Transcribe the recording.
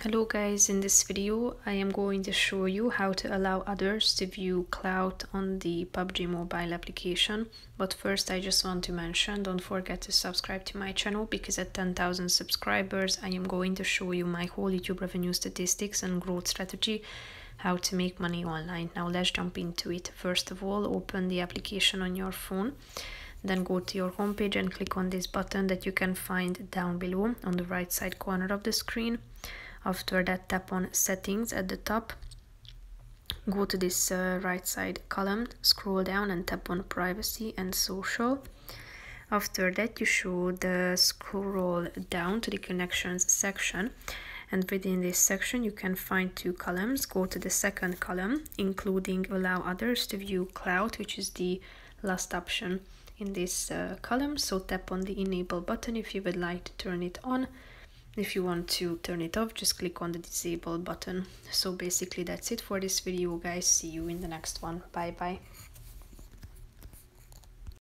Hello guys, in this video I am going to show you how to allow others to view clout on the PUBG Mobile application. But first I just want to mention, don't forget to subscribe to my channel, because at 10,000 subscribers I am going to show you my whole YouTube revenue statistics and growth strategy, how to make money online. Now let's jump into it. First of all, open the application on your phone. Then go to your homepage and click on this button that you can find down below on the right side corner of the screen. After that, tap on settings at the top. Go to this right side column, scroll down and tap on privacy and social. After that, you should scroll down to the connections section, and within this section you can find two columns. Go to the second column, including allow others to view clout, which is the last option in this column. So tap on the enable button if you would like to turn it on. If you want to turn it off, just click on the disable button. So basically that's it for this video, guys. See you in the next one. Bye bye.